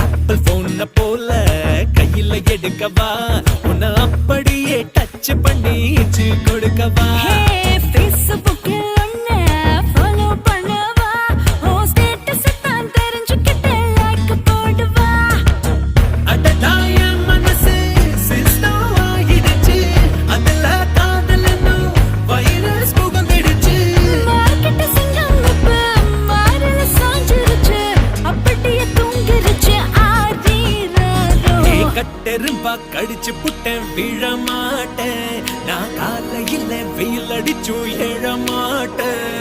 apple போன போல கையில எடுக்கவா உன்னை அப்படியே டச் பண்ணிச்சு கொடுக்கவா கட்டெரும்பா கடிச்சு புட்டேன் விழ மாட்டேன் நான் காலையில் வெயில் அடிச்சும் எழ மாட்டேன்